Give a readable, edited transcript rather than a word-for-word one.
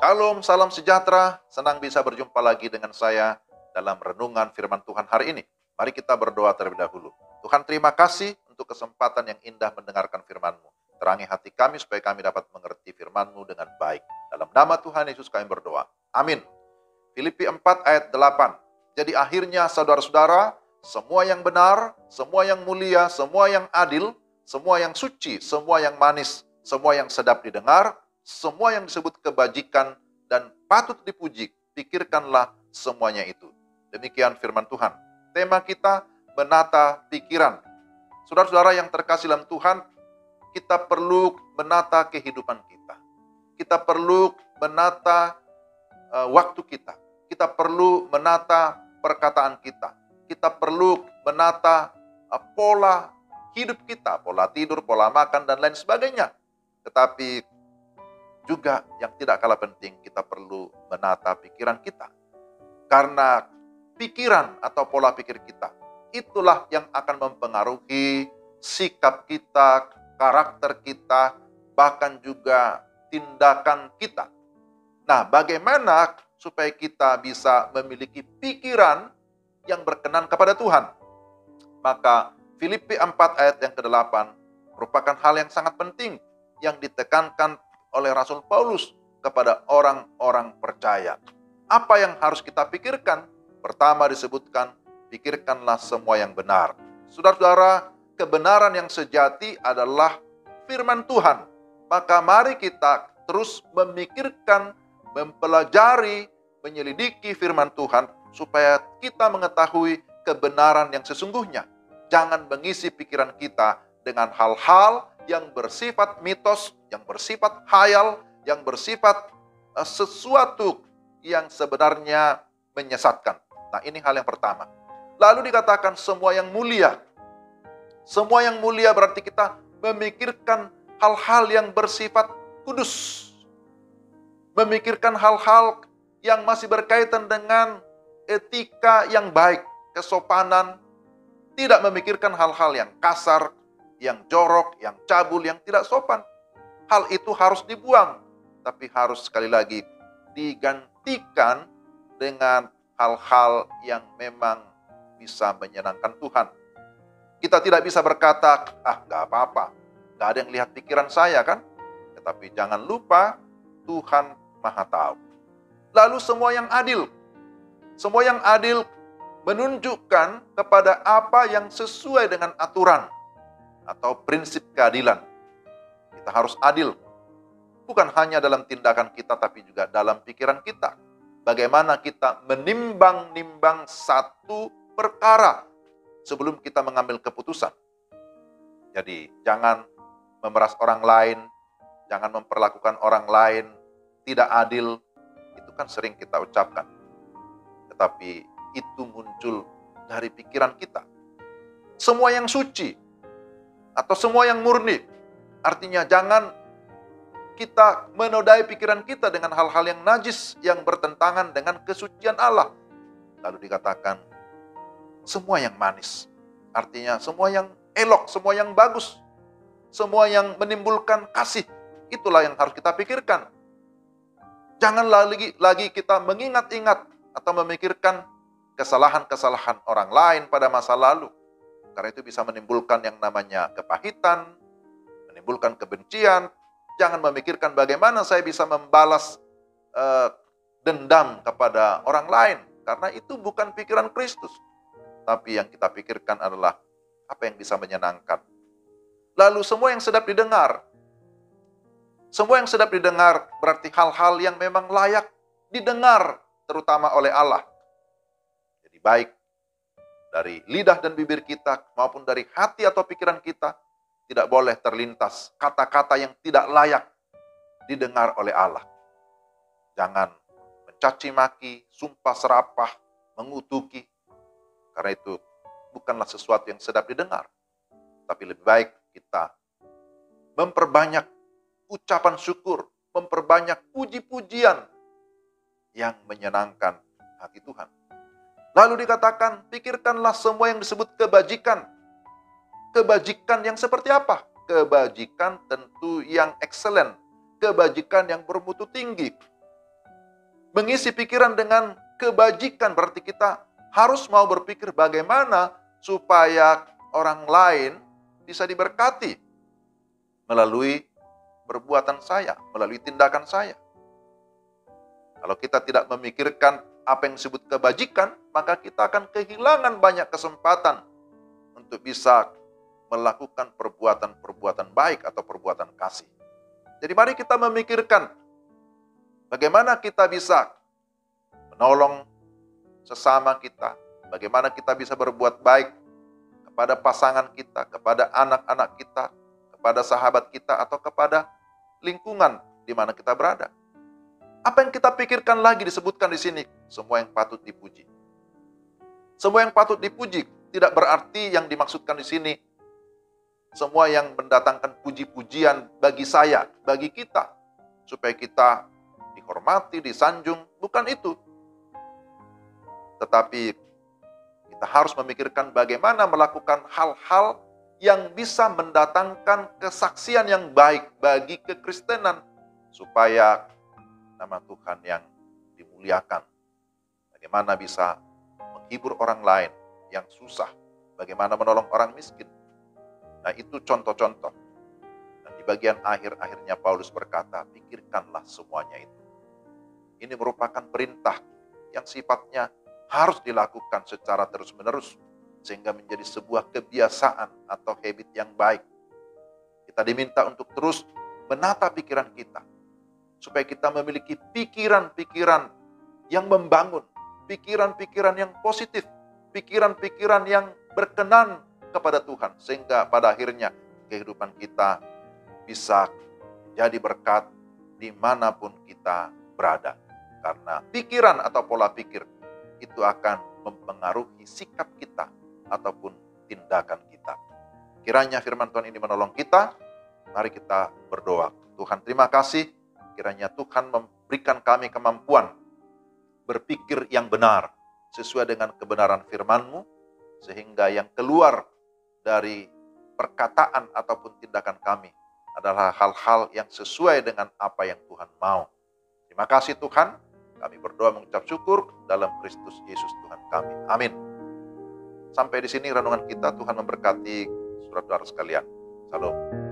Shalom, salam sejahtera. Senang bisa berjumpa lagi dengan saya dalam renungan firman Tuhan hari ini. Mari kita berdoa terlebih dahulu. Tuhan, terima kasih untuk kesempatan yang indah mendengarkan firman-Mu. Terangi hati kami supaya kami dapat mengerti firman-Mu dengan baik. Dalam nama Tuhan Yesus kami berdoa. Amin. Filipi 4 ayat 8. Jadi akhirnya saudara-saudara, semua yang benar, semua yang mulia, semua yang adil, semua yang suci, semua yang manis, semua yang sedap didengar, semua yang disebut kebajikan dan patut dipuji, pikirkanlah semuanya itu. Demikian firman Tuhan. Tema kita menata pikiran. Saudara-saudara yang terkasih dalam Tuhan, kita perlu menata kehidupan kita. Kita perlu menata waktu kita. Kita perlu menata perkataan kita. Kita perlu menata pola hidup kita, pola tidur, pola makan, dan lain sebagainya. Tetapi juga yang tidak kalah penting, kita perlu menata pikiran kita. Karena pikiran atau pola pikir kita, itulah yang akan mempengaruhi sikap kita, karakter kita, bahkan juga tindakan kita. Nah, bagaimana supaya kita bisa memiliki pikiran yang berkenan kepada Tuhan? Maka Filipi 4 ayat yang ke-8 merupakan hal yang sangat penting yang ditekankan oleh Rasul Paulus kepada orang-orang percaya. Apa yang harus kita pikirkan? Pertama disebutkan, pikirkanlah semua yang benar. Saudara-saudara, kebenaran yang sejati adalah firman Tuhan. Maka mari kita terus memikirkan, mempelajari, menyelidiki firman Tuhan supaya kita mengetahui kebenaran yang sesungguhnya. Jangan mengisi pikiran kita dengan hal-hal yang bersifat mitos, yang bersifat khayal, yang bersifat sesuatu yang sebenarnya menyesatkan. Nah, ini hal yang pertama. Lalu dikatakan semua yang mulia. Semua yang mulia berarti kita memikirkan hal-hal yang bersifat kudus. Memikirkan hal-hal yang masih berkaitan dengan etika yang baik, kesopanan. Tidak memikirkan hal-hal yang kasar, yang jorok, yang cabul, yang tidak sopan. Hal itu harus dibuang, tapi harus sekali lagi digantikan dengan hal-hal yang memang bisa menyenangkan Tuhan. Kita tidak bisa berkata, nggak apa-apa, nggak ada yang lihat pikiran saya kan? Tetapi jangan lupa, Tuhan Maha Tahu. Lalu semua yang adil. Semua yang adil menunjukkan kepada apa yang sesuai dengan aturan atau prinsip keadilan. Kita harus adil. Bukan hanya dalam tindakan kita, tapi juga dalam pikiran kita. Bagaimana kita menimbang-nimbang satu perkara sebelum kita mengambil keputusan. Jadi, jangan memeras orang lain, jangan memperlakukan orang lain tidak adil. Itu kan sering kita ucapkan. Tetapi itu muncul dari pikiran kita. Semua yang suci atau semua yang murni. Artinya jangan kita menodai pikiran kita dengan hal-hal yang najis yang bertentangan dengan kesucian Allah. Lalu dikatakan semua yang manis. Artinya semua yang elok, semua yang bagus, semua yang menimbulkan kasih. Itulah yang harus kita pikirkan. Jangan lagi kita mengingat-ingat atau memikirkan kesalahan-kesalahan orang lain pada masa lalu. Karena itu bisa menimbulkan yang namanya kepahitan, menimbulkan kebencian. Jangan memikirkan bagaimana saya bisa membalas dendam kepada orang lain. Karena itu bukan pikiran Kristus. Tapi yang kita pikirkan adalah apa yang bisa menyenangkan. Lalu semua yang sedap didengar. Semua yang sedap didengar berarti hal-hal yang memang layak didengar, terutama oleh Allah. Jadi baik dari lidah dan bibir kita maupun dari hati atau pikiran kita, tidak boleh terlintas kata-kata yang tidak layak didengar oleh Allah. Jangan mencaci maki, sumpah serapah, mengutuki. Karena itu bukanlah sesuatu yang sedap didengar. Tapi lebih baik kita memperbanyak ucapan syukur, memperbanyak puji-pujian yang menyenangkan hati Tuhan. Lalu dikatakan, pikirkanlah semua yang disebut kebajikan. Kebajikan yang seperti apa? Kebajikan tentu yang excellent. Kebajikan yang bermutu tinggi. Mengisi pikiran dengan kebajikan berarti kita harus mau berpikir bagaimana supaya orang lain bisa diberkati melalui perbuatan saya, melalui tindakan saya. Kalau kita tidak memikirkan apa yang disebut kebajikan, maka kita akan kehilangan banyak kesempatan untuk bisa melakukan perbuatan-perbuatan baik atau perbuatan kasih. Jadi mari kita memikirkan bagaimana kita bisa menolong sesama kita, bagaimana kita bisa berbuat baik kepada pasangan kita, kepada anak-anak kita, kepada sahabat kita, atau kepada lingkungan di mana kita berada. Apa yang kita pikirkan lagi disebutkan di sini? Semua yang patut dipuji. Semua yang patut dipuji tidak berarti yang dimaksudkan di sini semua yang mendatangkan puji-pujian bagi saya, bagi kita, supaya kita dihormati, disanjung, bukan itu. Tetapi kita harus memikirkan bagaimana melakukan hal-hal yang bisa mendatangkan kesaksian yang baik bagi kekristenan, supaya nama Tuhan yang dimuliakan. Bagaimana bisa menghibur orang lain yang susah, bagaimana menolong orang miskin. Nah, itu contoh-contoh. Dan di bagian akhir-akhirnya Paulus berkata, pikirkanlah semuanya itu. Ini merupakan perintah yang sifatnya harus dilakukan secara terus-menerus, sehingga menjadi sebuah kebiasaan atau habit yang baik. Kita diminta untuk terus menata pikiran kita, supaya kita memiliki pikiran-pikiran yang membangun, pikiran-pikiran yang positif, pikiran-pikiran yang berkenan kepada Tuhan, sehingga pada akhirnya kehidupan kita bisa jadi berkat dimanapun kita berada. Karena pikiran atau pola pikir itu akan mempengaruhi sikap kita ataupun tindakan kita. Kiranya firman Tuhan ini menolong kita. Mari kita berdoa. Tuhan, terima kasih. Kiranya Tuhan memberikan kami kemampuan berpikir yang benar, sesuai dengan kebenaran firman-Mu, sehingga yang keluar dari perkataan ataupun tindakan kami adalah hal-hal yang sesuai dengan apa yang Tuhan mau. Terima kasih Tuhan, kami berdoa mengucap syukur dalam Kristus Yesus Tuhan kami. Amin. Sampai di sini renungan kita, Tuhan memberkati saudara-saudara sekalian. Salam.